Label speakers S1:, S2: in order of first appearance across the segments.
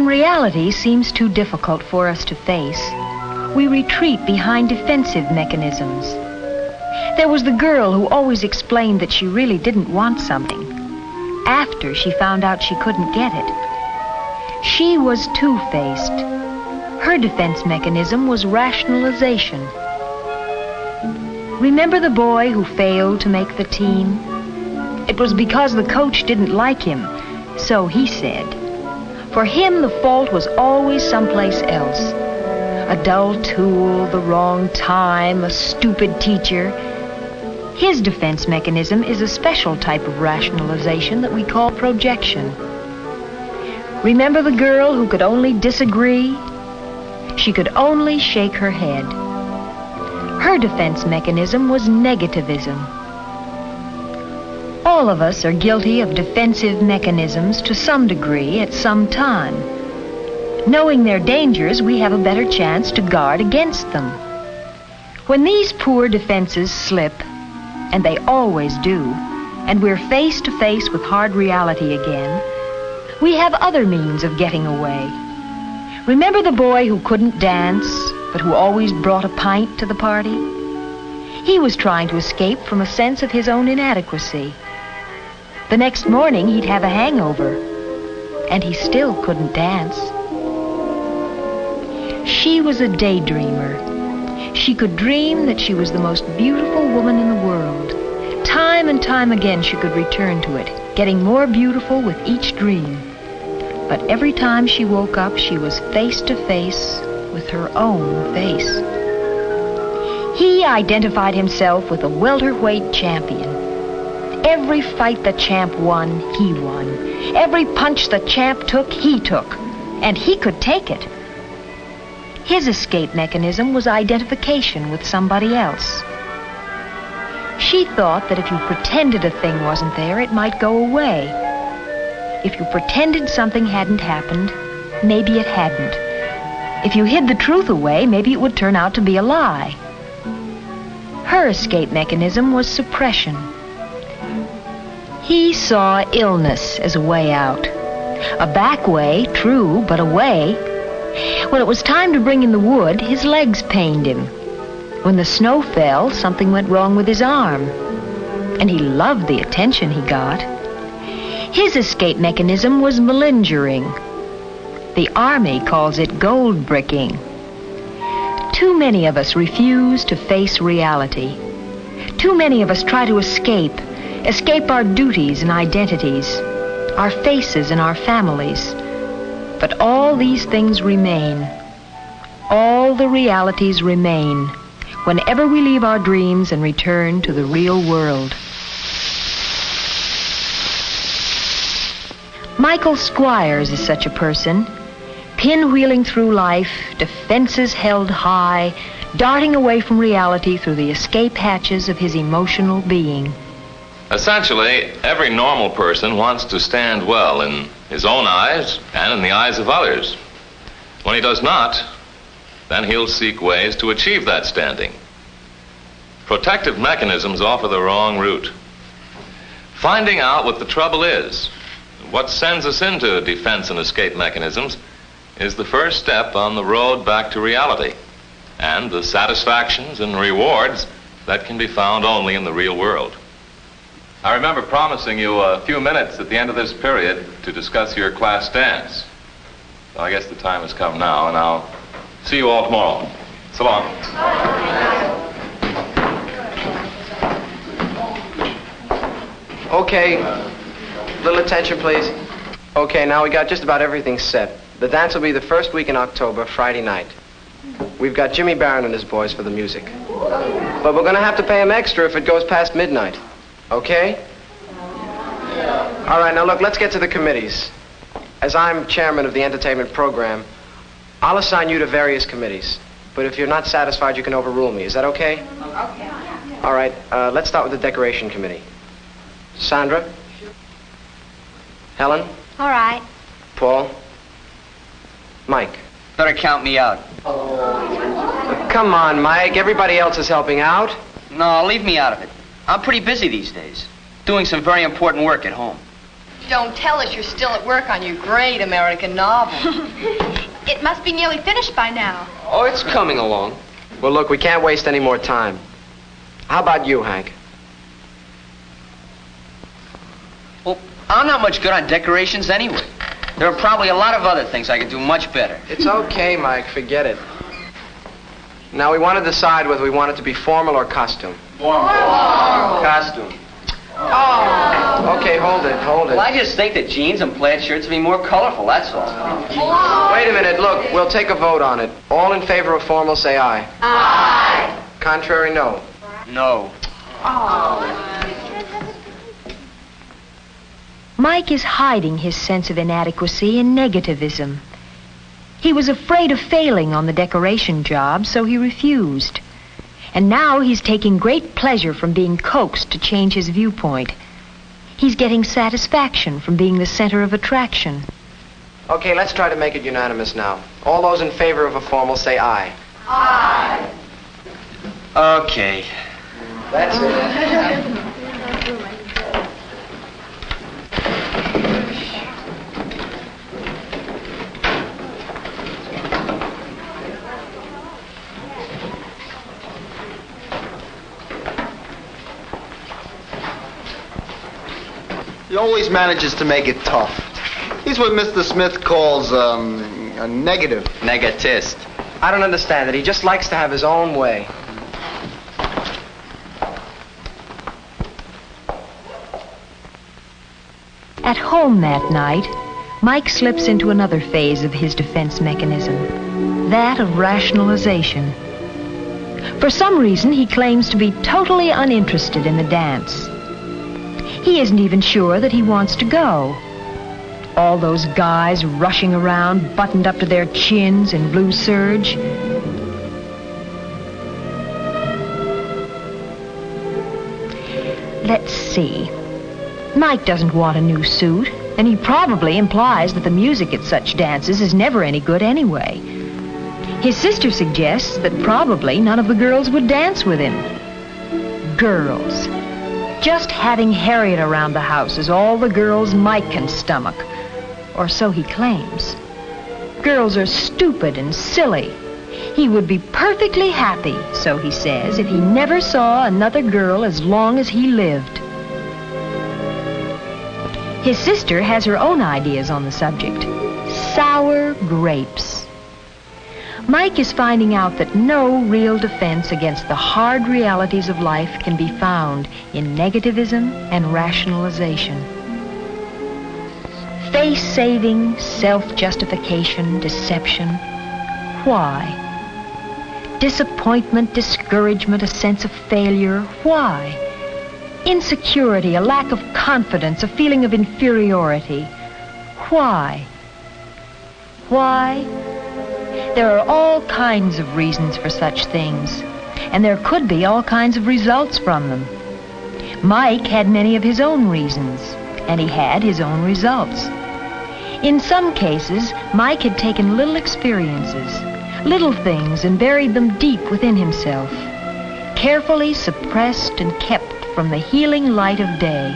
S1: When reality seems too difficult for us to face, we retreat behind defensive mechanisms. There was the girl who always explained that she really didn't want something after she found out she couldn't get it. She was two-faced. Her defense mechanism was rationalization. Remember the boy who failed to make the team? It was because the coach didn't like him, so he said. For him, the fault was always someplace else. A dull tool, the wrong time, a stupid teacher. His defense mechanism is a special type of rationalization that we call projection. Remember the girl who could only disagree? She could only shake her head. Her defense mechanism was negativism. All of us are guilty of defensive mechanisms to some degree at some time. Knowing their dangers, we have a better chance to guard against them. When these poor defenses slip, and they always do, and we're face to face with hard reality again, we have other means of getting away. Remember the boy who couldn't dance, but who always brought a pint to the party? He was trying to escape from a sense of his own inadequacy. The next morning, he'd have a hangover, and he still couldn't dance. She was a daydreamer. She could dream that she was the most beautiful woman in the world. Time and time again, she could return to it, getting more beautiful with each dream. But every time she woke up, she was face to face with her own face. He identified himself with a welterweight champion. Every fight the champ won, he won. Every punch the champ took, he took. And he could take it. His escape mechanism was identification with somebody else. She thought that if you pretended a thing wasn't there, it might go away. If you pretended something hadn't happened, maybe it hadn't. If you hid the truth away, maybe it would turn out to be a lie. Her escape mechanism was suppression. He saw illness as a way out. A back way, true, but a way. When it was time to bring in the wood, his legs pained him. When the snow fell, something went wrong with his arm. And he loved the attention he got. His escape mechanism was malingering. The Army calls it gold bricking. Too many of us refuse to face reality. Too many of us try to escape our duties and identities, our faces and our families. But all these things remain. All the realities remain whenever we leave our dreams and return to the real world. Michael Squires is such a person, pinwheeling through life, defenses held high, darting away from reality through the escape hatches of his emotional being.
S2: Essentially, every normal person wants to stand well in his own eyes and in the eyes of others. When he does not, then he'll seek ways to achieve that standing. Protective mechanisms offer the wrong route. Finding out what the trouble is, what sends us into defense and escape mechanisms, is the first step on the road back to reality and the satisfactions and rewards that can be found only in the real world. I remember promising you a few minutes at the end of this period to discuss your class dance. So I guess the time has come now, and I'll see you all tomorrow. So long.
S3: Okay, little attention, please. Okay, now we got just about everything set. The dance will be the first week in October, Friday night. We've got Jimmy Barron and his boys for the music. But we're going to have to pay him extra if it goes past midnight. Okay? All right, now look, let's get to the committees. As I'm chairman of the entertainment program, I'll assign you to various committees. But if you're not satisfied, you can overrule me. Is that okay? Okay. All right, let's start with the decoration committee. Sandra? Helen?
S4: All right.
S3: Paul? Mike?
S5: Better count me out.
S3: Come on, Mike. Everybody else is helping out.
S5: No, leave me out of it. I'm pretty busy these days, doing some very important work at home.
S4: Don't tell us you're still at work on your great American novel.
S5: It must be nearly finished by now.
S3: Oh, it's coming along. Well, look, we can't waste any more time. How about you, Hank?
S6: Well, I'm not much good on decorations anyway. There are probably a lot of other things I could do much better.
S3: It's okay, Mike. Forget it. Now, we want to decide whether we want it to be formal or costume.
S6: Formal. Costume.
S3: Oh. Okay, hold it.
S6: Well, I just think that jeans and plaid shirts would be more colorful, that's all.
S3: Wait a minute. Look, we'll take a vote on it. All in favor of formal, say aye.
S5: Aye.
S3: Contrary, no.
S6: No.
S1: Mike is hiding his sense of inadequacy in negativism. He was afraid of failing on the decoration job, so he refused. And now he's taking great pleasure from being coaxed to change his viewpoint. He's getting satisfaction from being the center of attraction.
S3: Okay, let's try to make it unanimous now. All those in favor of a formal, say aye.
S5: Aye.
S6: Okay.
S3: That's it.
S7: He always manages to make it tough. He's what Mr. Smith calls a negative.
S6: Negatist.
S3: I don't understand it. He just likes to have his own way.
S1: At home that night, Mike slips into another phase of his defense mechanism, that of rationalization. For some reason, he claims to be totally uninterested in the dance. He isn't even sure that he wants to go. All those guys rushing around, buttoned up to their chins in blue serge. Let's see. Mike doesn't want a new suit, and he probably implies that the music at such dances is never any good anyway. His sister suggests that probably none of the girls would dance with him. Girls. Just having Harriet around the house is all the girls Mike can stomach. Or so he claims. Girls are stupid and silly. He would be perfectly happy, so he says, if he never saw another girl as long as he lived. His sister has her own ideas on the subject. Sour grapes. Mike is finding out that no real defense against the hard realities of life can be found in negativism and rationalization. Face-saving, self-justification, deception. Why? Disappointment, discouragement, a sense of failure. Why? Insecurity, a lack of confidence, a feeling of inferiority. Why? Why? There are all kinds of reasons for such things, and there could be all kinds of results from them. Mike had many of his own reasons, and he had his own results. In some cases, Mike had taken little experiences, little things, and buried them deep within himself, carefully suppressed and kept from the healing light of day.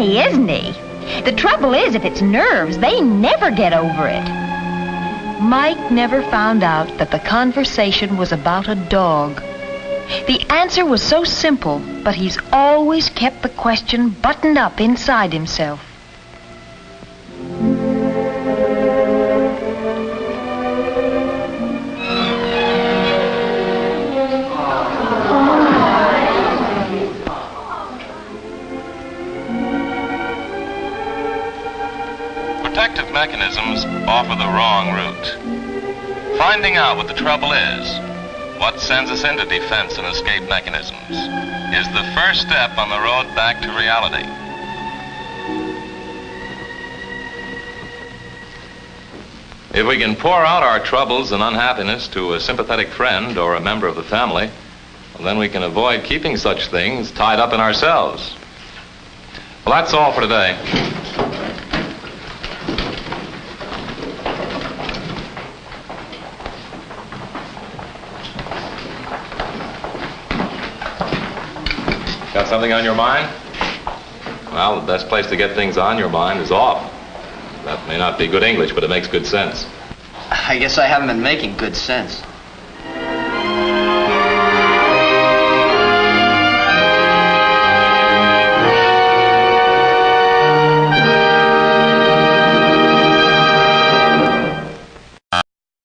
S1: Isn't he? The trouble is, if it's nerves, they never get over it. Mike never found out that the conversation was about a dog. The answer was so simple, but he's always kept the question buttoned up inside himself.
S2: Protective mechanisms offer the wrong route. Finding out what the trouble is what sends us into defense and escape mechanisms, is the first step on the road back to reality. If we can pour out our troubles and unhappiness to a sympathetic friend or a member of the family, well, then we can avoid keeping such things tied up in ourselves. Well, that's all for today. Got something on your mind? Well, the best place to get things on your mind is off. That may not be good English, but it makes good sense.
S6: I guess I haven't been making good sense.